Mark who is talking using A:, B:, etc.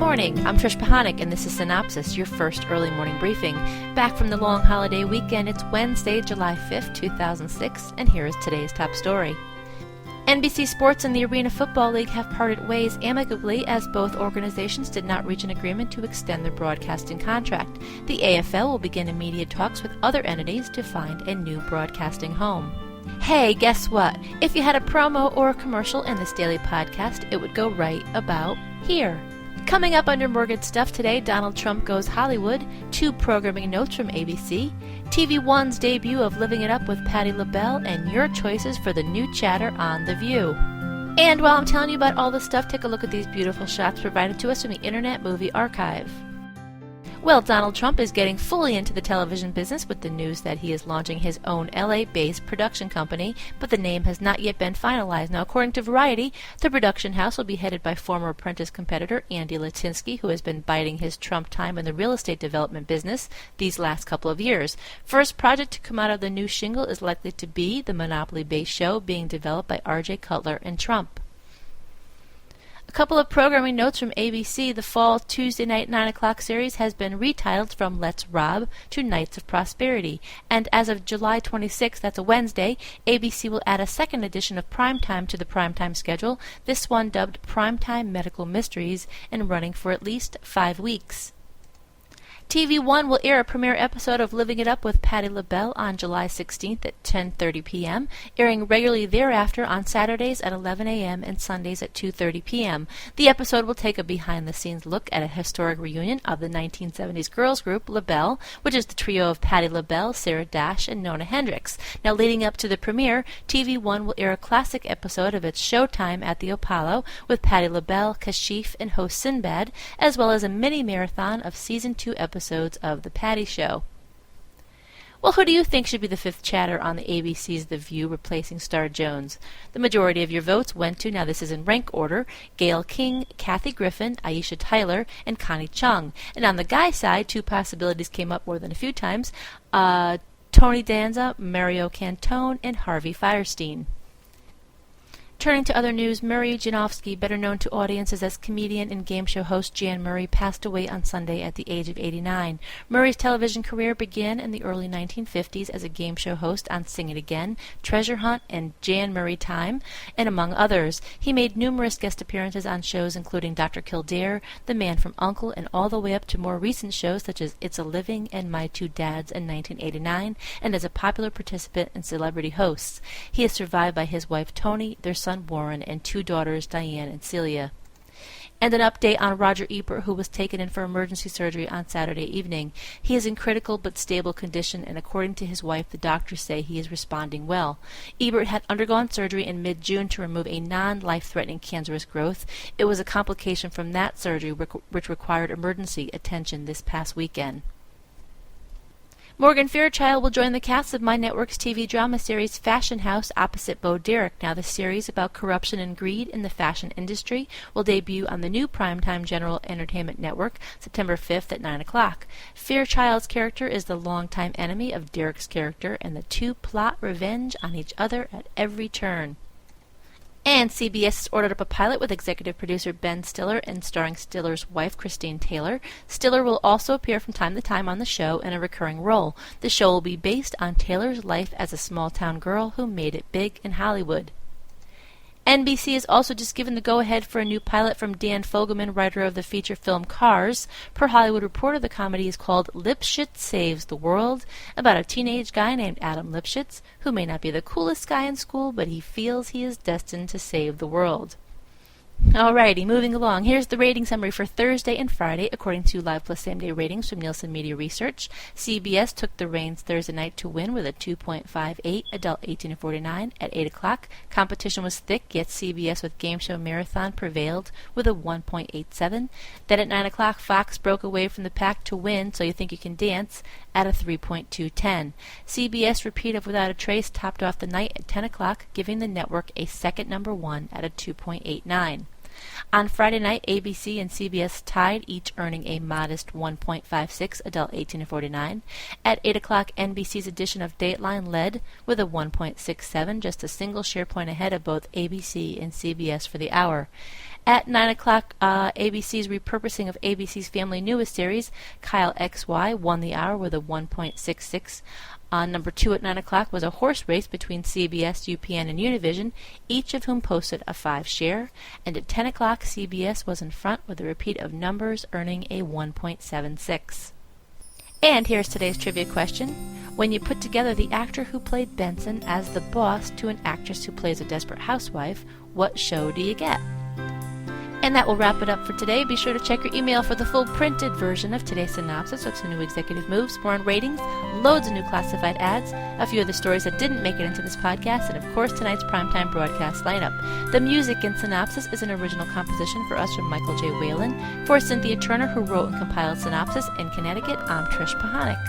A: morning, I'm Trish Pahanik, and this is Cynopsis, your first early morning briefing. Back from the long holiday weekend, it's Wednesday, July 5th, 2006, and here is today's top story. NBC Sports and the Arena Football League have parted ways amicably as both organizations did not reach an agreement to extend their broadcasting contract. The AFL will begin immediate talks with other entities to find a new broadcasting home. Hey, guess what? If you had a promo or a commercial in this daily podcast, it would go right about here. Coming up under More Good Stuff today, Donald Trump Goes Hollywood, 2 programming notes from ABC, TV One's debut of Living It Up with Patti LaBelle, and your choices for the new chatter on The View. And while I'm telling you about all this stuff, take a look at these beautiful shots provided to us from the Internet Movie Archive. Well, Donald Trump is getting fully into the television business with the news that he is launching his own LA-based production company, but the name has not yet been finalized. Now, according to Variety, the production house will be headed by former Apprentice competitor Andy Latinsky, who has been biding his Trump time in the real estate development business these last couple of years. First project to come out of the new shingle is likely to be the Monopoly-based show being developed by R.J. Cutler and Trump. A couple of programming notes from ABC. The fall Tuesday night 9 o'clock series has been retitled from Let's Rob to Nights of Prosperity. And as of July 26th, that's a Wednesday, ABC will add a second edition of Primetime to the Primetime schedule, this one dubbed Primetime Medical Mysteries, and running for at least 5 weeks. TV One will air a premiere episode of Living It Up with Patti LaBelle on July 16th at 10:30 p.m., airing regularly thereafter on Saturdays at 11 a.m. and Sundays at 2:30 p.m. The episode will take a behind-the-scenes look at a historic reunion of the 1970s girls group LaBelle, which is the trio of Patti LaBelle, Sarah Dash, and Nona Hendrix. Now, leading up to the premiere, TV One will air a classic episode of its Showtime at the Apollo with Patti LaBelle, Kashif, and host Sinbad, as well as a mini-marathon of Season 2 episodes of The Patti Show. Well, who do you think should be the 5th chatter on the ABC's The View replacing Star Jones? The majority of your votes went to, now this is in rank order, Gayle King, Kathy Griffin, Aisha Tyler, and Connie Chung. And on the guy side, 2 possibilities came up more than a few times, Tony Danza, Mario Cantone, and Harvey Fierstein. Turning to other news, Murray Janowski, better known to audiences as comedian and game show host Jan Murray, passed away on Sunday at the age of 89. Murray's television career began in the early 1950s as a game show host on Sing It Again, Treasure Hunt, and Jan Murray Time, and among others. He made numerous guest appearances on shows including Dr. Kildare, The Man from U.N.C.L.E., and all the way up to more recent shows such as It's a Living and My Two Dads in 1989, and as a popular participant in Celebrity Hosts. He is survived by his wife Toni, their son Warren, and 2 daughters, Diane and Celia. And an update on Roger Ebert, who was taken in for emergency surgery on Saturday evening. He is in critical but stable condition, and according to his wife, the doctors say he is responding well. Ebert had undergone surgery in mid-June to remove a non-life-threatening cancerous growth. It was a complication from that surgery which required emergency attention this past weekend. Morgan Fairchild will join the cast of My Network's TV drama series Fashion House opposite Bo Derek. Now, the series about corruption and greed in the fashion industry will debut on the new primetime General Entertainment Network September 5th at 9 o'clock. Fairchild's character is the longtime enemy of Derek's character, and the 2 plot revenge on each other at every turn. And CBS has ordered up a pilot with executive producer Ben Stiller and starring Stiller's wife, Christine Taylor. Stiller will also appear from time to time on the show in a recurring role. The show will be based on Taylor's life as a small-town girl who made it big in Hollywood. NBC has also just given the go-ahead for a new pilot from Dan Fogelman, writer of the feature film Cars. Per Hollywood Reporter, the comedy is called Lipschitz Saves the World, about a teenage guy named Adam Lipschitz, who may not be the coolest guy in school, but he feels he is destined to save the world. Alrighty, moving along. Here's the rating summary for Thursday and Friday, according to Live Plus Same Day ratings from Nielsen Media Research. CBS took the reins Thursday night to win with a 2.58, adult 18 to 49, at 8 o'clock. Competition was thick, yet CBS with Game Show Marathon prevailed with a 1.87. Then at 9 o'clock, Fox broke away from the pack to win So You Think You Can Dance at a 3.210. CBS Repeat of Without a Trace topped off the night at 10 o'clock, giving the network a second number 1 at a 2.89. On Friday night, ABC and CBS tied, each earning a modest 1.56, adult 18 to 49. At 8 o'clock, NBC's edition of Dateline led with a 1.67, just a single share point ahead of both ABC and CBS for the hour. At 9 o'clock, ABC's repurposing of ABC's Family Newest series, Kyle XY, won the hour with a 1.66. Number 2 at 9 o'clock was a horse race between CBS, UPN, and Univision, each of whom posted a 5 share. And at 10 o'clock, CBS was in front with a repeat of Numbers, earning a 1.76. And here's today's trivia question. When you put together the actor who played Benson as the boss to an actress who plays a desperate housewife, what show do you get? And that will wrap it up for today. Be sure to check your email for the full printed version of today's synopsis with some new executive moves, more on ratings, loads of new classified ads, a few of the stories that didn't make it into this podcast, and of course tonight's primetime broadcast lineup. The music in Synopsis is an original composition for us from Michael J. Whalen. For Cynthia Turner, who wrote and compiled Synopsis in Connecticut, I'm Trish Pahanik.